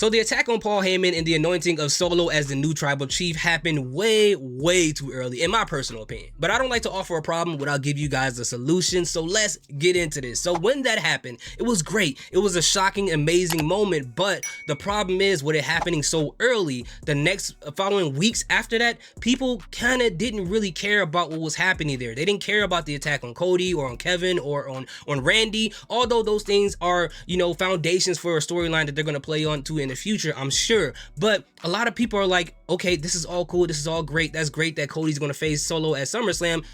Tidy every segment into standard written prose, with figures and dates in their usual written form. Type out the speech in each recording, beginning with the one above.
So the attack on Paul Heyman and the anointing of Solo as the new tribal chief happened way too early, in my personal opinion. But I don't like to offer a problem without giving you guys a solution, so let's get into this. So when that happened, it was great. It was a shocking, amazing moment, but the problem is with it happening so early, the next following weeks after that, people kind of didn't really care about what was happening there. They didn't care about the attack on Cody or on Kevin or on Randy, although those things are, you know, foundations for a storyline that they're going to play on to in the future, I'm sure. But a lot of people are like, okay, this is all cool, this is all great, that's great that Cody's going to face Solo at SummerSlam.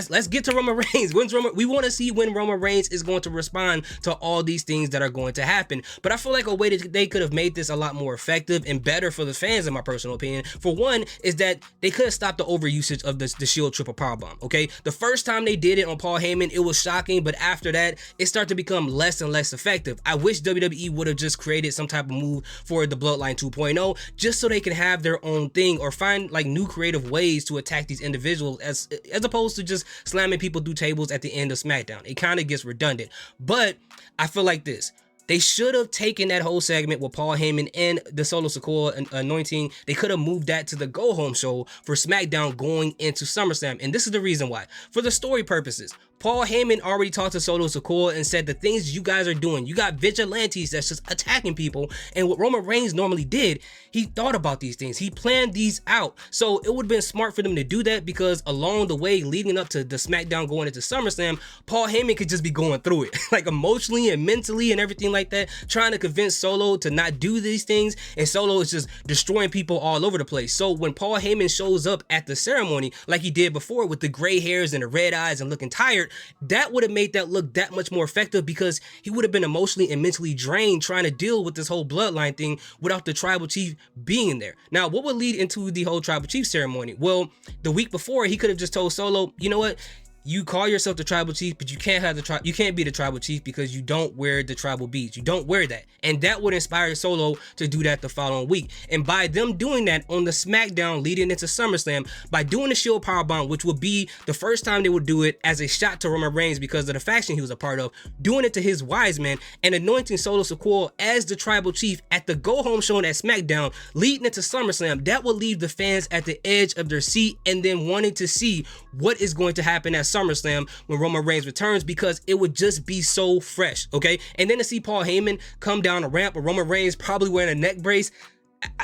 Let's get to Roman Reigns. We want to see when Roman Reigns is going to respond to all these things that are going to happen. But I feel like a way that they could have made this a lot more effective and better for the fans, in my personal opinion, for one, is that they could have stopped the overusage of the Shield triple powerbomb. Okay, the first time they did it on Paul Heyman, it was shocking, but after that, it started to become less and less effective. I wish WWE would have just created some type of move for the Bloodline 2.0, just so they can have their own thing or find like new creative ways to attack these individuals as opposed to just slamming people through tables at the end of SmackDown. It kind of gets redundant, but I feel like this. They should have taken that whole segment with Paul Heyman and the Solo Sikoa anointing. They could have moved that to the Go Home show for SmackDown going into SummerSlam. And this is the reason why. For the story purposes, Paul Heyman already talked to Solo Sikoa and said the things you guys are doing, you got vigilantes that's just attacking people. And what Roman Reigns normally did, he thought about these things. He planned these out. So it would have been smart for them to do that, because along the way leading up to the SmackDown going into SummerSlam, Paul Heyman could just be going through it like emotionally and mentally and everything like that, trying to convince Solo to not do these things, and Solo is just destroying people all over the place. So when Paul Heyman shows up at the ceremony like he did before with the gray hairs and the red eyes and looking tired, that would have made that look that much more effective, because he would have been emotionally and mentally drained trying to deal with this whole bloodline thing without the tribal chief being there. Now, what would lead into the whole tribal chief ceremony? Well, the week before, he could have just told Solo, you know what? You call yourself the tribal chief, but you can't have you can't be the tribal chief because you don't wear the tribal beads. You don't wear that. And that would inspire Solo to do that the following week. And by them doing that on the SmackDown leading into SummerSlam, by doing the Shield Powerbomb, which would be the first time they would do it as a shot to Roman Reigns because of the faction he was a part of, doing it to his wise man, and anointing Solo Sikoa as the tribal chief at the Go Home show at SmackDown leading into SummerSlam, that will leave the fans at the edge of their seat and then wanting to see what is going to happen at SummerSlam when Roman Reigns returns, because it would just be so fresh, okay? And then to see Paul Heyman come down a ramp with Roman Reigns probably wearing a neck brace,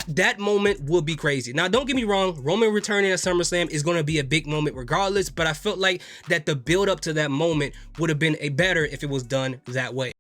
that moment would be crazy. Now, don't get me wrong, Roman returning at SummerSlam is going to be a big moment regardless, but I felt like that the build up to that moment would have been better if it was done that way.